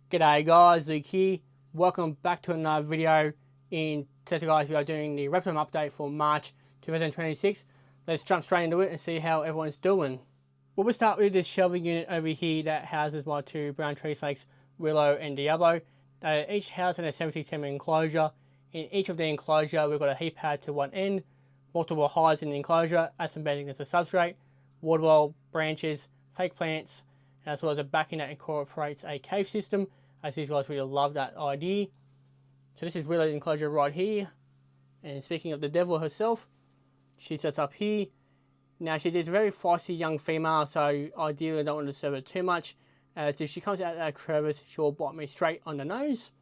G'day guys, Luke here. Welcome back to another video. In today guys, we are doing the Reptile update for March 2026. Let's jump straight into it and see how everyone's doing. We'll start with this shelving unit over here that houses my two brown tree snakes, Willow and Diablo. They each housed in a 70cm enclosure. In each of the enclosure, we've got a heat pad to one end, multiple hides in the enclosure, aspen bedding as a substrate, water bowl, branches, fake plants, as well as a backing that incorporates a cave system, as these guys really love that idea. So this is Willow's enclosure right here. And speaking of the devil herself, she sits up here. Now she's a very feisty young female, so ideally I don't want to disturb her too much, as if she comes out of that crevice, she'll bite me straight on the nose.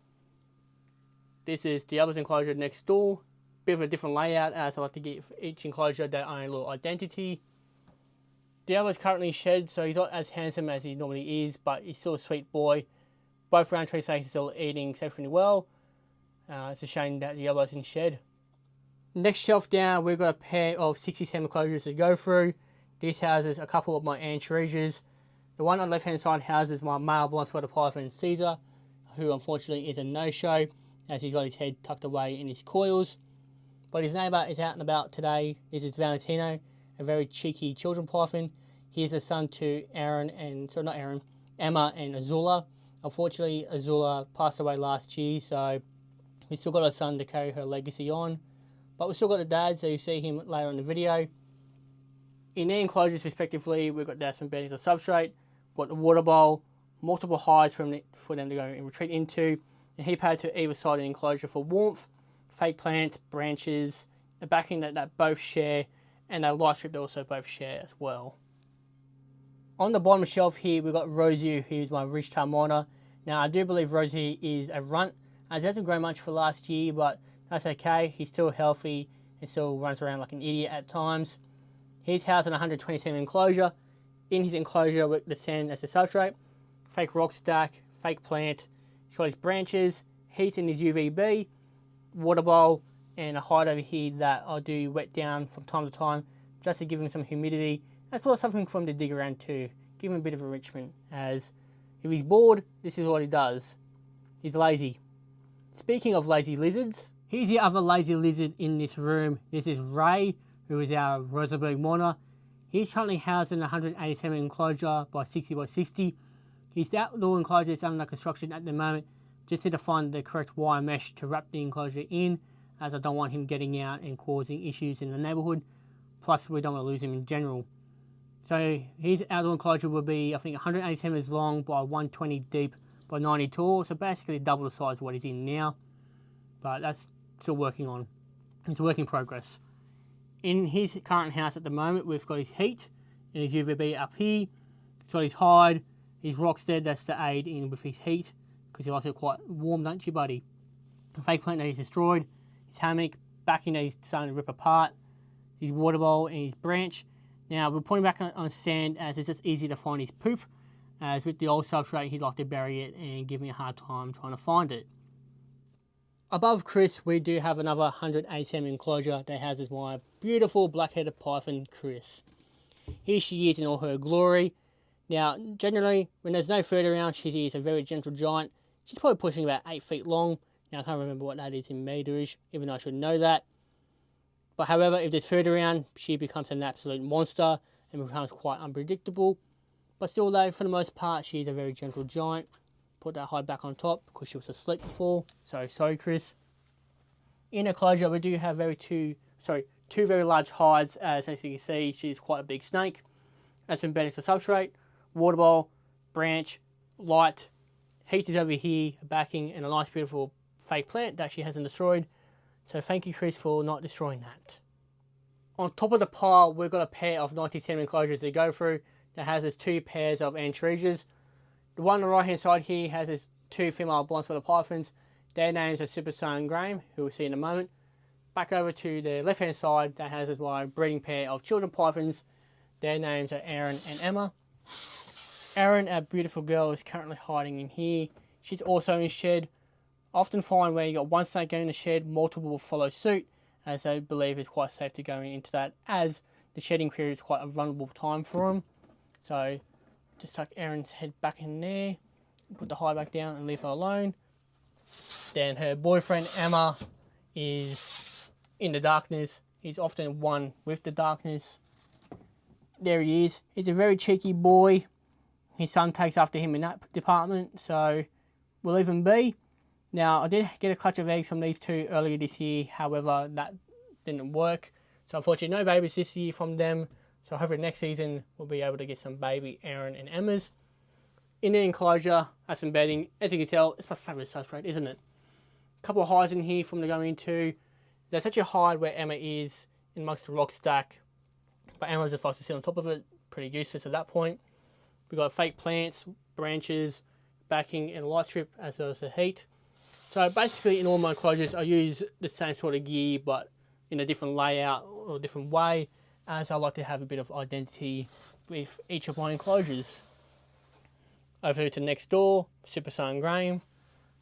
This is the other enclosure next door. Bit of a different layout, as I like to give each enclosure their own little identity. Diablo's currently shed, so he's not as handsome as he normally is, but he's still a sweet boy. Both round tree snakes are still eating exceptionally well. It's a shame that Diablo's in shed. Next shelf down, we've got a pair of 60cm enclosures to go through. This houses a couple of my anchorrages. The one on the left hand side houses my male blind spotted python Caesar, who unfortunately is a no-show, as he's got his head tucked away in his coils. But his neighbour is out and about today. This is Valentino, a very cheeky children python. He is a son to Emma and Azula. Unfortunately, Azula passed away last year, so we still got a son to carry her legacy on. But we've still got the dad, so you see him later in the video. In their enclosures respectively, we've got the aspen bedding as a substrate, we've got the water bowl, multiple hides for them to go and retreat into, a heat pad to either side of the enclosure for warmth, fake plants, branches, the backing that both share, and a light strip they also both share as well. On the bottom shelf here, we've got Rosie, who's my Reptile monitor. Now, I do believe Rosie is a runt, as he hasn't grown much for last year, but that's okay. He's still healthy and still runs around like an idiot at times. He's housed in a 120cm enclosure. In his enclosure with the sand as a substrate, fake rock stack, fake plant. He's got his branches, heat in his UVB, water bowl, and a hide over here that I do wet down from time to time just to give him some humidity, as well as something for him to dig around too. Give him a bit of enrichment, as if he's bored, this is what he does. He's lazy. Speaking of lazy lizards, here's the other lazy lizard in this room. This is Ray, who is our Rosenberg monitor. He's currently housed in a 180cm enclosure by 60 by 60. His outdoor enclosure is under construction at the moment, just need to find the correct wire mesh to wrap the enclosure in, as I don't want him getting out and causing issues in the neighbourhood. Plus, we don't want to lose him in general. So his outdoor enclosure will be, I think, 180 centimeters long by 120 deep by 90 tall. So basically double the size of what he's in now. But that's still working on. It's a work in progress. In his current house at the moment, we've got his heat and his UVB up here. He's got his hide, his rockstead, that's to aid in with his heat, because he likes it quite warm, don't you, buddy? The fake plant that he's destroyed, his hammock, backing that he's starting to rip apart, his water bowl and his branch. Now, we're putting back on sand, as it's just easy to find his poop, as with the old substrate, he'd like to bury it and give me a hard time trying to find it. Above Chris, we do have another 180cm enclosure that houses my beautiful black-headed python, Chris. Here she is in all her glory. Now, generally, when there's no food around, she is a very gentle giant. She's probably pushing about 8 feet long. Now, I can't remember what that is in meterage, even though I should know that. But however, if there's food around, she becomes an absolute monster and becomes quite unpredictable. But still though, for the most part, she's a very gentle giant. Put that hide back on top because she was asleep before. So sorry, Chris. In her closure, we do have two very large hides. As you can see, she's quite a big snake. That's been bedding to substrate, water bowl, branch, light. Heat is over here, backing, and a nice beautiful fake plant that she hasn't destroyed. So thank you, Chris, for not destroying that. On top of the pile, we've got a pair of 90cm enclosures to go through that has its two pairs of anchorrages. The one on the right hand side here has its two female blind spotted pythons. Their names are Super and Graham, who we'll see in a moment. Back over to the left hand side, that has my breeding pair of children pythons. Their names are Aaron and Emma. Aaron, our beautiful girl, is currently hiding in here. She's also in shed. Often find where you got one snake going in the shed, multiple will follow suit, as they believe it's quite safe to go into that, as the shedding period is quite a vulnerable time for them. So just tuck Aaron's head back in there. put the hide back down and leave her alone. Then her boyfriend Emma is in the darkness. He's often one with the darkness. There he is. He's a very cheeky boy. His son takes after him in that department, so we'll leave him be. Now, I did get a clutch of eggs from these two earlier this year, however, that didn't work. So unfortunately, no babies this year from them. So hopefully next season, we'll be able to get some baby Aaron and Emma's. In the enclosure, that's been bedding. As you can tell, it's my favourite substrate, isn't it? A couple of hides in here from the going into. There's such a hide where Emma is in amongst the rock stack, but Emma just likes to sit on top of it. Pretty useless at that point. We've got fake plants, branches, backing, and a light strip, as well as the heat. So basically, in all my enclosures, I use the same sort of gear, but in a different layout or a different way, as I like to have a bit of identity with each of my enclosures. Over to next door, Superstar and Graham.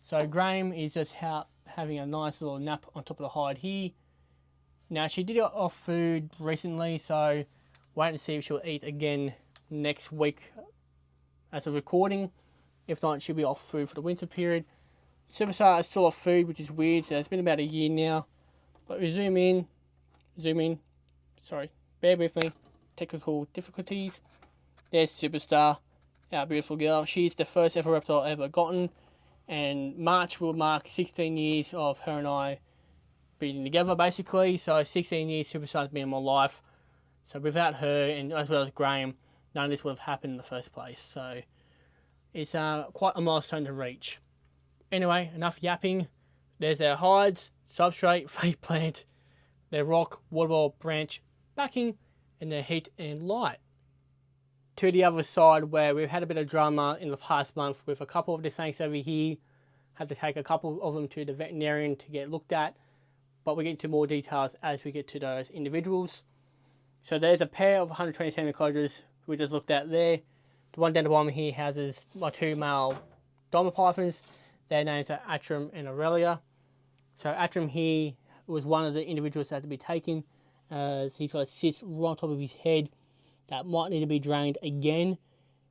So Graham is just having a nice little nap on top of the hide here. Now, she did get off food recently, so wait to see if she'll eat again next week as of recording. If not, she'll be off food for the winter period. Superstar is still off food, which is weird, so it's been about a year now. But we zoom in, sorry, bear with me, technical difficulties. There's Superstar, our beautiful girl. She's the first ever reptile I've ever gotten, and March will mark 16 years of her and I being together, basically. So 16 years Superstar's been in my life. So without her, and as well as Graham, none of this would have happened in the first place. So it's quite a milestone to reach. Anyway, enough yapping. There's their hides, substrate, fake plant, their rock, water ball, branch, backing, and their heat and light. To the other side, where we've had a bit of drama in the past month with a couple of the snakes over here. Had to take a couple of them to the veterinarian to get looked at, but we'll get into more details as we get to those individuals. So there's a pair of 127 enclosures we just looked at there. The one down the bottom here houses my two male diamond pythons. Their names are Atrum and Aurelia. So Atrum here was one of the individuals that had to be taken, as he's got a cyst right on top of his head that might need to be drained again.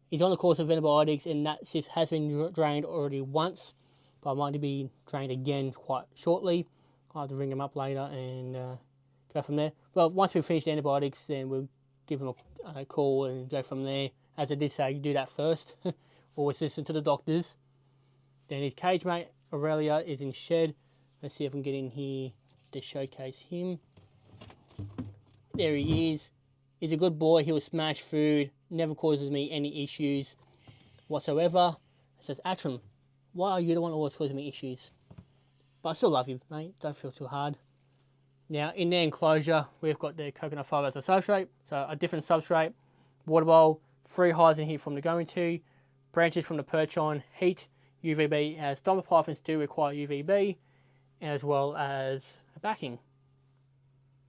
He's on the course of antibiotics, and that cyst has been drained already once, but might need to be drained again quite shortly. I'll have to ring him up later and go from there. Well, once we finish the antibiotics, then we'll give him a call and go from there. As I did say, you do that first. Always listen to the doctors. Then his cage mate, Aurelia, is in shed. Let's see if I can get in here to showcase him. There he is. He's a good boy. He'll smash food. Never causes me any issues whatsoever. It says, Atrum, why are you the one always causing me issues? But I still love you, mate. Don't feel too hard. Now, in their enclosure, we've got the coconut fibre as a substrate. So a different substrate. Water bowl. 3 hides in here from the going to. Branches from the perch on. Heat. UVB, as diamond pythons do require UVB, as well as a backing.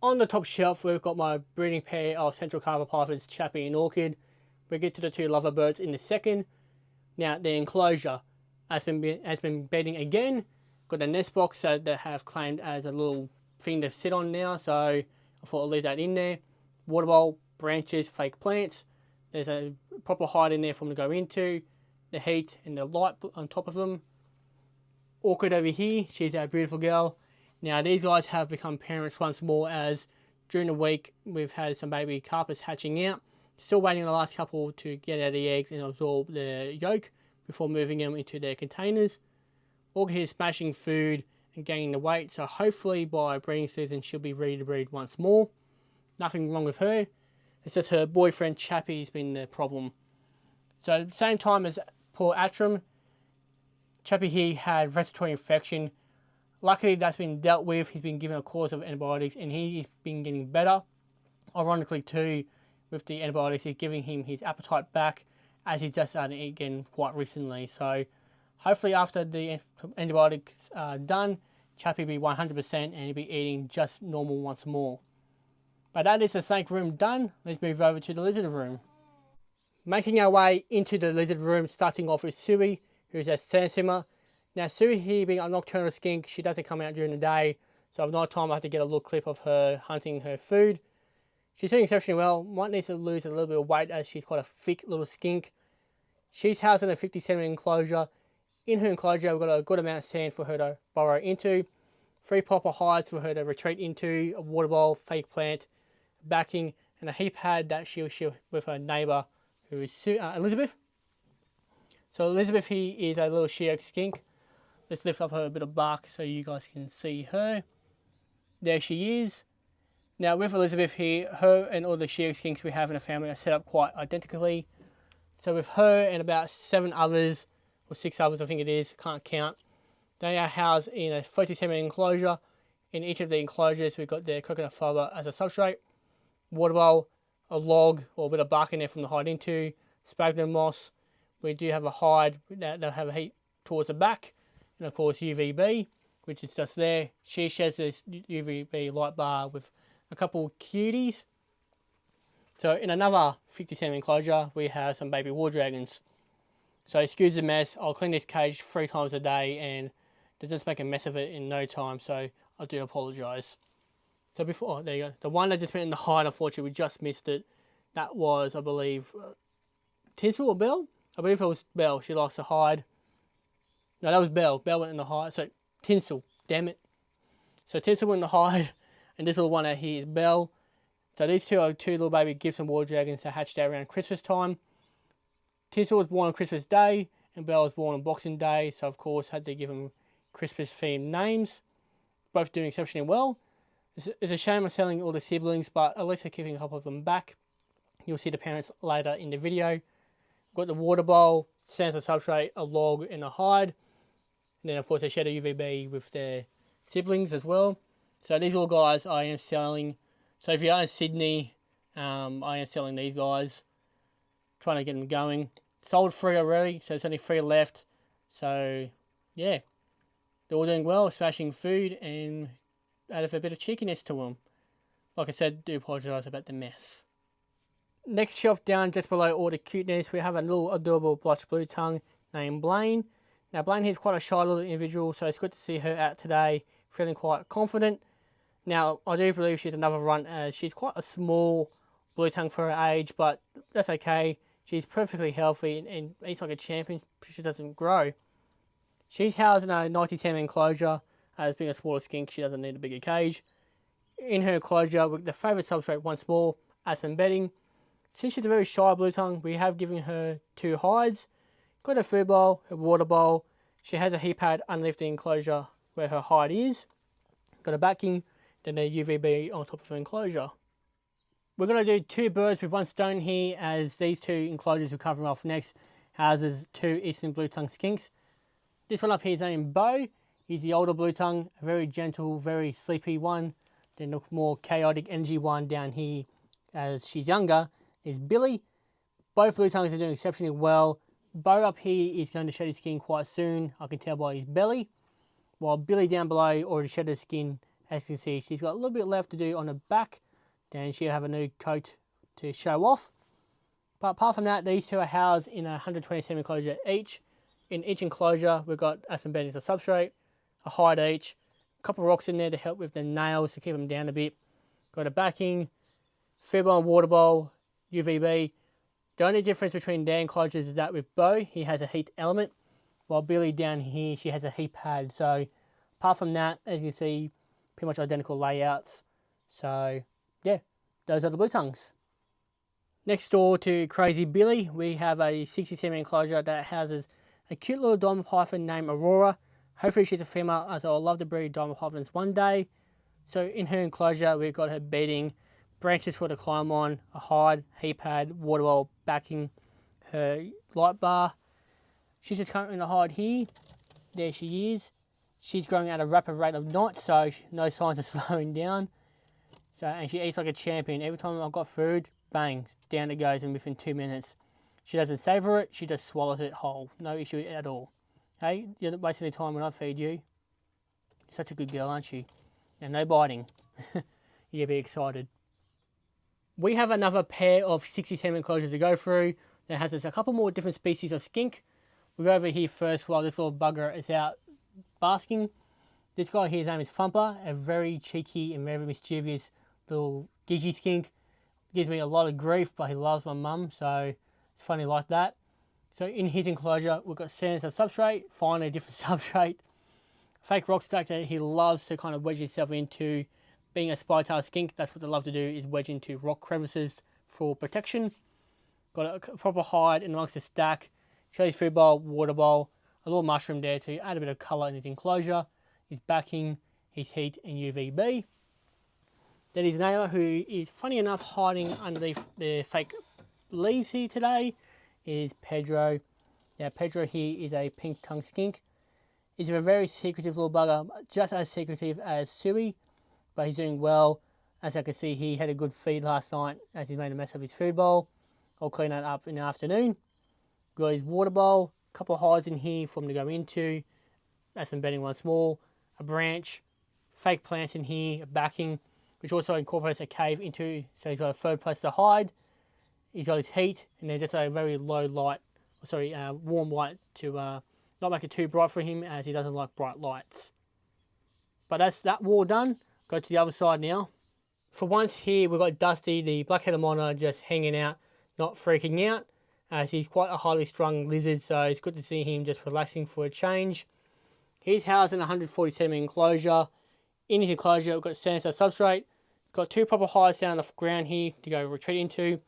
On the top shelf, we've got my breeding pair of central carver pythons, Chappie and Orchid. We'll get to the 2 lover birds in a second. Now, the enclosure has been bedding again. Got a nest box that they have claimed as a little thing to sit on now, so I thought I'll leave that in there. Water bowl, branches, fake plants. There's a proper hide in there for them to go into. The heat and the light on top of them. Orchid over here, she's our beautiful girl. Now these guys have become parents once more, as during the week we've had some baby carpets hatching out. Still waiting on the last couple to get out of the eggs and absorb the yolk before moving them into their containers. Orchid is smashing food and gaining the weight, so hopefully by breeding season she'll be ready to breed once more. Nothing wrong with her. It's just her boyfriend Chappie's been the problem. So same time as poor Atrum, Chappie here had respiratory infection. Luckily that's been dealt with. He's been given a course of antibiotics and he's been getting better. Ironically too, with the antibiotics, it's giving him his appetite back, as he's just started to eat again quite recently. So hopefully after the antibiotics are done, Chappie will be 100% and he'll be eating just normal once more. But that is the snake room done. Let's move over to the lizard room. Making our way into the lizard room, starting off with Sui, who's a sand simmer. Now Sui here being a nocturnal skink, she doesn't come out during the day, so at night time I have to get a little clip of her hunting her food. She's doing exceptionally well. Might need to lose a little bit of weight as she's quite a thick little skink. She's housed in a 50-centimeter enclosure. In her enclosure, we've got a good amount of sand for her to burrow into, 3 proper hides for her to retreat into, a water bowl, fake plant, backing, and a heap pad that she'll share with her neighbour, who is Elizabeth. So Elizabeth here is a little she-oak skink. Let's lift up her bit of bark so you guys can see her. There she is. Now with Elizabeth here, her and all the she-oak skinks we have in the family are set up quite identically. So with her and about 7 others, or 6 others I think it is, can't count, they are housed in a 30-centimeter enclosure. In each of the enclosures we've got their coconut fibre as a substrate, water bowl, a log or a bit of bark in there from the hide into, sphagnum moss. We do have a hide that they'll have a heat towards the back, and of course UVB, which is just there. She sheds this UVB light bar with a couple cuties. So in another 50-centimeter enclosure, we have some baby war dragons. So excuse the mess, I'll clean this cage 3 times a day and they just make a mess of it in no time, so I do apologise. So before, there you go. The one that just went in the hide, unfortunately, we just missed it. That was, I believe, Tinsel or Belle? I believe it was Belle. She lost the hide. No, that was Belle. Belle went in the hide. So Tinsel, damn it. So Tinsel went in the hide, and this little one out here is Belle. So these two are 2 little baby Gibson war dragons that hatched out around Christmas time. Tinsel was born on Christmas Day, and Belle was born on Boxing Day, so of course had to give them Christmas-themed names. Both doing exceptionally well. It's a shame I'm selling all the siblings, but at least they're keeping a couple of them back. You'll see the parents later in the video. Got the water bowl, sands of substrate, a log, and a hide. And then of course they shed a UVB with their siblings as well. So these little guys I am selling. So if you are in Sydney, I am selling these guys. Trying to get them going. Sold 3 already, so there's only 3 left. So yeah, they're all doing well, smashing food, and added a bit of cheekiness to them. Like I said, do apologise about the mess. Next shelf down, just below all the cuteness, we have a little adorable blotch blue tongue named Blaine. Now Blaine here is quite a shy little individual, so it's good to see her out today, feeling quite confident. Now I do believe she's another runt, as she's quite a small blue tongue for her age, but that's okay. She's perfectly healthy and eats like a champion. She doesn't grow. She's housed in a 90-centimeter enclosure. As being a smaller skink, she doesn't need a bigger cage. In her enclosure, with the favourite substrate once more, aspen bedding. Since she's a very shy blue tongue, we have given her 2 hides. Got a food bowl, a water bowl. She has a heat pad underneath the enclosure where her hide is. Got a backing, then a UVB on top of her enclosure. We're going to do 2 birds with 1 stone here, as these 2 enclosures we're covering off next houses 2 eastern blue tongue skinks. This one up here is named Bo. He's the older blue tongue, a very gentle, very sleepy one. Then the more chaotic energy one down here, as she's younger, is Billy. Both blue tongues are doing exceptionally well. Bo up here is going to shed his skin quite soon, I can tell by his belly. While Billy down below already shed her skin, as you can see, she's got a little bit left to do on her back. Then she'll have a new coat to show off. But apart from that, these 2 are housed in a 120cm enclosure each. In each enclosure, we've got aspen bedding as a substrate, a hide each, a couple of rocks in there to help with the nails to keep them down a bit. Got a backing, food bowl and water bowl, UVB. The only difference between their enclosures is that with Bo, he has a heat element, while Billy down here, she has a heat pad. So apart from that, as you can see, pretty much identical layouts. So yeah, those are the blue tongues. Next door to Crazy Billy, we have a 60cm enclosure that houses a cute little diamond python named Aurora. Hopefully she's a female, as I'll love to breed diamond pythons one day. So in her enclosure, we've got her bedding, branches for her to climb on, a hide, heat pad, water bowl, backing, her light bar. She's just currently in the hide here. There she is. She's growing at a rapid rate of knots, so no signs of slowing down. So, and she eats like a champion. Every time I've got food, bang, down it goes, and within 2 minutes. She doesn't savour it, she just swallows it whole. No issue at all. Hey, you're not wasting any time when I feed you. You're such a good girl, aren't you? And no biting. You'll be excited. We have another pair of 60cm enclosures to go through. That has us a couple more different species of skink. We'll go over here first while this little bugger is out basking. This guy here, his name is Thumper, a very cheeky and very mischievous little gigi skink. Gives me a lot of grief, but he loves my mum, so it's funny like that. So in his enclosure, we've got sand as a substrate, finally a different substrate. Fake rock stack that he loves to kind of wedge himself into. Being a spy-tailed skink, that's what they love to do, is wedge into rock crevices for protection. Got a proper hide in amongst the stack. He's got his food bowl, water bowl, a little mushroom there to add a bit of colour in his enclosure. His backing, his heat and UVB. Then his neighbour, who is funny enough hiding underneath the fake leaves here today, is Pedro. Now Pedro here is a pink tongue skink. He's a very secretive little bugger, just as secretive as Suey, but he's doing well. As I can see, he had a good feed last night as he made a mess of his food bowl. I'll clean that up in the afternoon. Got his water bowl, a couple of hides in here for him to go into. That's some bedding once more. A branch, fake plants in here, a backing, which also incorporates a cave into, so he's got a third place to hide. He's got his heat, and then just a very low light, warm light to not make it too bright for him, as he doesn't like bright lights. But that's that wall done. Go to the other side now. For once here, we've got Dusty, the black-headed monitor, just hanging out, not freaking out, as he's quite a highly strung lizard, so it's good to see him just relaxing for a change. He's housed in a 140cm enclosure. In his enclosure, we've got sand substrate. Got two proper hides down the ground here to go retreat into.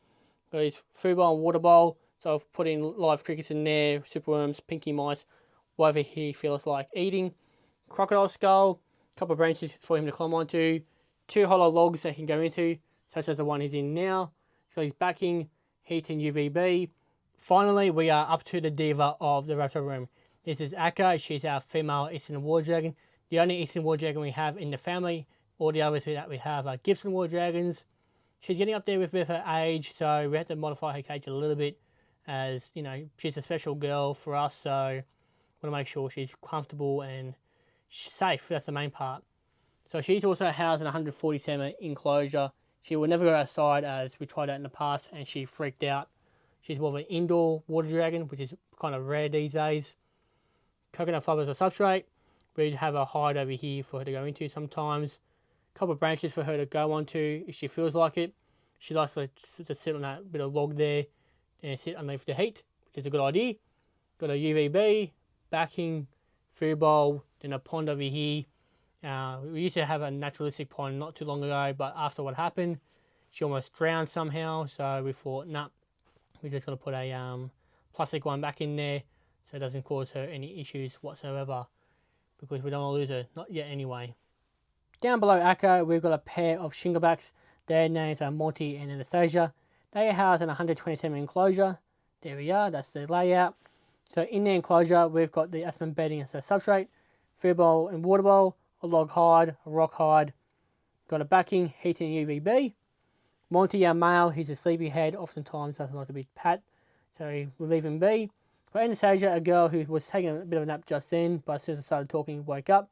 Got his food bowl and water bowl. So I've put in live crickets in there, superworms, pinky mice, whatever he feels like eating. Crocodile skull, a couple of branches for him to climb onto. Two hollow logs that he can go into, such as the one he's in now. He's got his backing, heat and UVB. Finally, we are up to the diva of the reptile room. This is Akka. She's our female eastern war dragon. The only eastern war dragon we have in the family. All the others that we have are Gibson war dragons. She's getting up there with her age, so we had to modify her cage a little bit, as you know, she's a special girl for us, so we want to make sure she's comfortable and safe. That's the main part. So she's also housed in a 140cm enclosure. She will never go outside, as we tried that in the past and she freaked out. She's more of an indoor water dragon, which is kind of rare these days. Coconut fibers are substrate. We have a hide over here for her to go into sometimes. A couple of branches for her to go onto if she feels like it. She likes to sit on that bit of log there and sit underneath the heat, which is a good idea. Got a UVB, backing, food bowl, then a pond over here. We used to have a naturalistic pond not too long ago, but after what happened, she almost drowned somehow, so we thought, nah, we're just going to put a plastic one back in there so it doesn't cause her any issues whatsoever, because we don't want to lose her, not yet anyway. Down below Akka, we've got a pair of shinglebacks. Their names are Monty and Anastasia. They are housed in a 120cm enclosure. There we are, that's the layout. So in the enclosure, we've got the aspen bedding as a substrate, food bowl and water bowl, a log hide, a rock hide. Got a backing, heat and UVB. Monty, our male, he's a sleepyhead, oftentimes doesn't like to be pat, so we'll leave him be. For Anastasia, a girl who was taking a bit of a nap just then, but as soon as I started talking, woke up.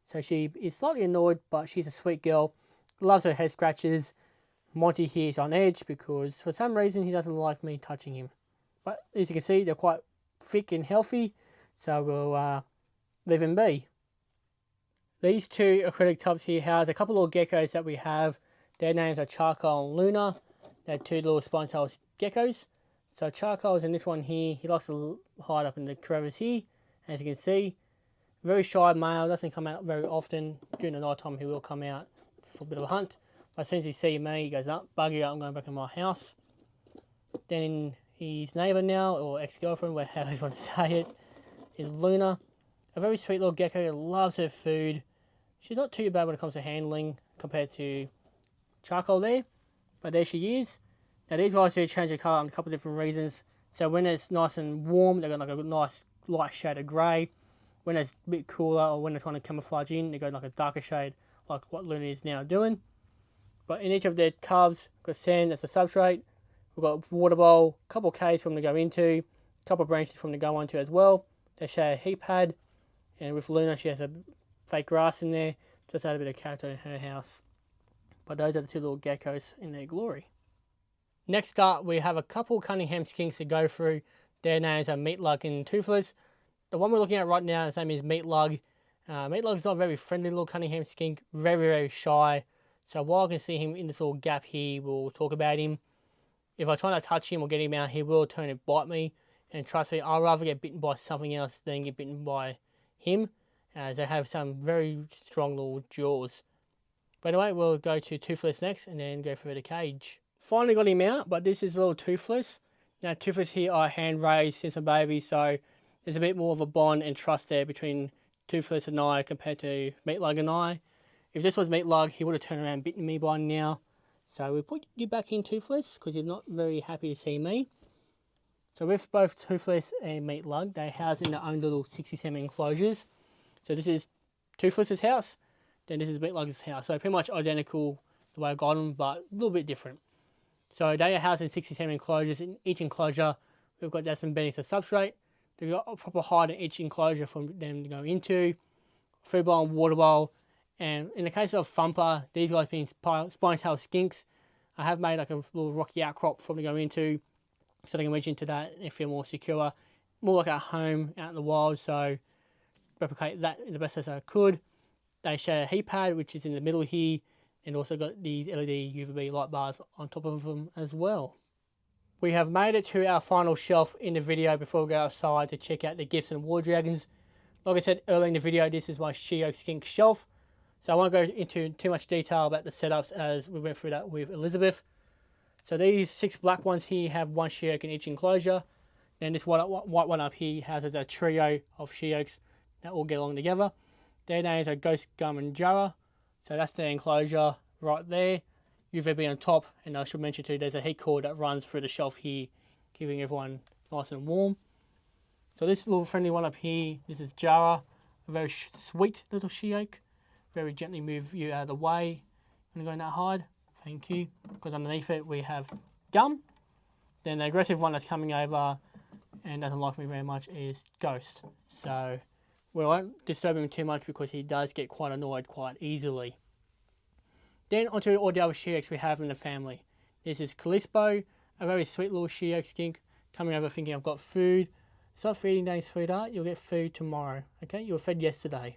So she is slightly annoyed, but she's a sweet girl. Loves her head scratches. Monty here is on edge because for some reason he doesn't like me touching him. But as you can see, they're quite thick and healthy, so we'll leave him be. These two aquatic tubs here house a couple of geckos that we have. Their names are Charcoal and Luna. They're two little spine-tailed geckos. So Charcoal is in this one here. He likes to hide up in the crevice here, as you can see. Very shy male, doesn't come out very often. During the night time he will come out for a bit of a hunt. But as soon as he sees me, he goes, up, buggy up, I'm going back in my house. Then his neighbour now, or ex-girlfriend, however you want to say it, is Luna. A very sweet little gecko who loves her food. She's not too bad when it comes to handling compared to Charcoal there. But there she is. Now these guys do change the colour on a couple of different reasons. So when it's nice and warm, they've got like a nice light shade of grey. When it's a bit cooler, or when they're trying to camouflage in, they go like a darker shade, like what Luna is now doing. But in each of their tubs, we've got sand as a substrate. We've got water bowl, a couple of caves for them to go into, a couple of branches for them to go onto as well. They share a heat pad, and with Luna, she has a fake grass in there, just add a bit of character in her house. But those are the two little geckos in their glory. Next up, we have a couple Cunningham skinks to go through. Their names are Meatlug and Toothless. The one we're looking at right now, his name is Meatlug. Meatlug is not a very friendly little Cunningham skink, very, very shy. So while I can see him in this little gap here, we'll talk about him. If I try to touch him or get him out, he will turn and bite me. And trust me, I'd rather get bitten by something else than get bitten by him, as they have some very strong little jaws. But anyway, we'll go to Toothless next and then go through the cage. Finally got him out, but this is a little Toothless. Now Toothless here I hand raised since a baby, so there's a bit more of a bond and trust there between Toothless and I compared to Meatlug and I. If this was Meatlug, he would have turned around and bitten me by now. So we put you back in Toothless because you're not very happy to see me. So with both Toothless and Meatlug, they house in their own little 60cm enclosures. So this is Toothless's house, then this is Meatlug's house. So pretty much identical the way I got them, but a little bit different. So they are housed in 60cm enclosures. In each enclosure, we've got Jasmine bedding to substrate. They've got a proper height in each enclosure for them to go into. Food bowl and water bowl. And in the case of Thumper, these guys being spine-tailed skinks, I have made like a little rocky outcrop for them to go into, so they can reach into that and feel more secure. More like at home, out in the wild, so replicate that in the best as I could. They share a heat pad, which is in the middle here, and also got these LED UVB light bars on top of them as well. We have made it to our final shelf in the video before we go outside to check out the Gibson War Dragons. Like I said earlier in the video, this is my She-Oak skink shelf. So I won't go into too much detail about the setups as we went through that with Elizabeth. So these 6 black ones here have 1 She-Oak in each enclosure. And this white one up here houses a trio of She-Oaks that all get along together. Their names are Ghost, Gum and Jarrah. So that's their enclosure right there. UVB on top, and I should mention too, there's a heat cord that runs through the shelf here, keeping everyone nice and warm. So this little friendly one up here, this is Jarrah, a very sweet little She-Oak. Very gently move you out of the way when you're going that hard. Thank you. Because underneath it we have Gum. Then the aggressive one that's coming over and doesn't like me very much is Ghost. So we won't disturb him too much because he does get quite annoyed quite easily. Then onto all the other She-Oaks we have in the family. This is Callisto, a very sweet little She-Oak skink, coming over thinking I've got food. Stop feeding today, sweetheart. You'll get food tomorrow. Okay, you were fed yesterday.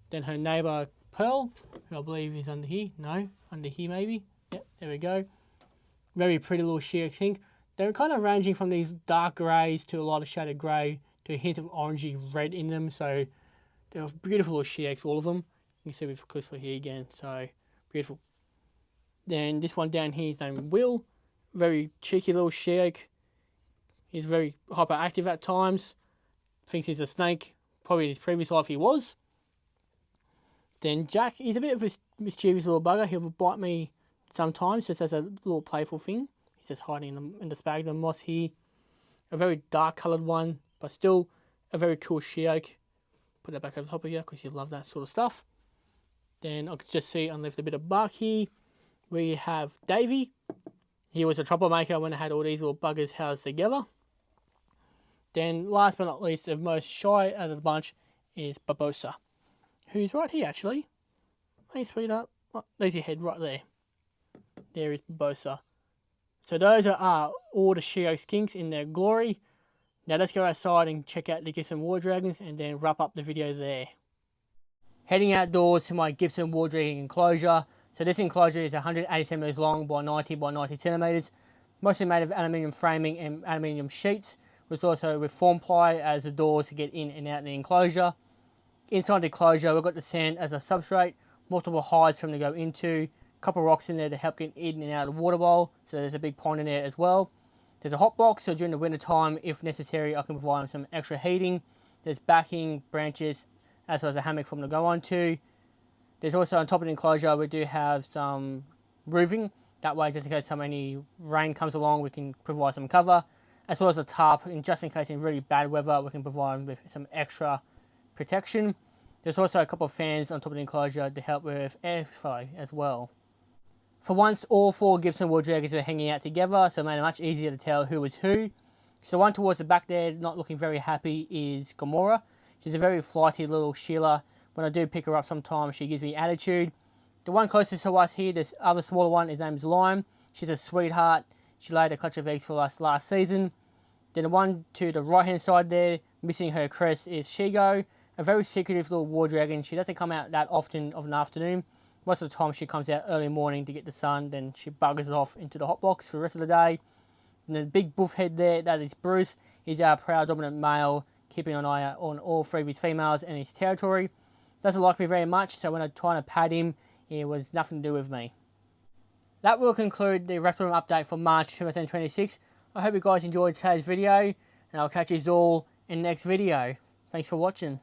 Then her neighbour Pearl, who I believe is under here. No, under here maybe. Yep, there we go. Very pretty little She-Oak skink. They're kind of ranging from these dark greys to a lighter shaded grey to a hint of orangey red in them. So they're beautiful little She-Oaks, all of them. You can see with Callisto here again. So beautiful. Then this one down here is named Will. Very cheeky little She-Oak. He's very hyperactive at times. Thinks he's a snake. Probably in his previous life he was. Then Jack, he's a bit of a mischievous little bugger. He'll bite me sometimes, just as a little playful thing. He's just hiding in the sphagnum moss here. A very dark coloured one, but still a very cool She-Oak. Put that back over the top of here because you love that sort of stuff. Then I could just see underneath a bit of bark here, we have Davy. He was a troublemaker when I had all these little buggers housed together. Then last but not least, the most shy out of the bunch is Barbosa, who's right here actually. Hey sweetheart, oh, there's your head right there. There is Barbosa. So those are all the She-Oak skinks in their glory. Now let's go outside and check out the Gibson War Dragons and then wrap up the video there. Heading outdoors to my Gibson War Dragon enclosure. So this enclosure is 180 centimeters long by 90 by 90 centimeters. Mostly made of aluminium framing and aluminium sheets, with also with form ply as the doors to get in and out of the enclosure. Inside the enclosure, we've got the sand as a substrate, multiple hides for them to go into, a couple of rocks in there to help get in and out of the water bowl, so there's a big pond in there as well. There's a hot box, so during the winter time, if necessary, I can provide them some extra heating. There's backing, branches, as well as a hammock for them to go onto. There's also on top of the enclosure, we do have some roofing. That way, just in case any rain comes along, we can provide some cover, as well as a tarp, and just in case in really bad weather, we can provide them with some extra protection. There's also a couple of fans on top of the enclosure to help with airflow as well. For once, all 4 Gibson War Dragons were hanging out together, so it made it much easier to tell who was who. So one towards the back there, not looking very happy, is Gamora. She's a very flighty little Sheila. When I do pick her up sometimes, she gives me attitude. The one closest to us here, this other smaller one, his name is Lime. She's a sweetheart. She laid a clutch of eggs for us last season. Then the one to the right hand side there, missing her crest, is Shigo. A very secretive little war dragon. She doesn't come out that often of an afternoon. Most of the time she comes out early morning to get the sun, then she buggers off into the hot box for the rest of the day. And the big buff head there, that is Bruce. He's our proud dominant male, keeping an eye on all 3 of his females and his territory. Doesn't like me very much, so when I try to pat him, it was nothing to do with me. That will conclude the Reptile update for March 2026. I hope you guys enjoyed today's video, and I'll catch you all in the next video. Thanks for watching.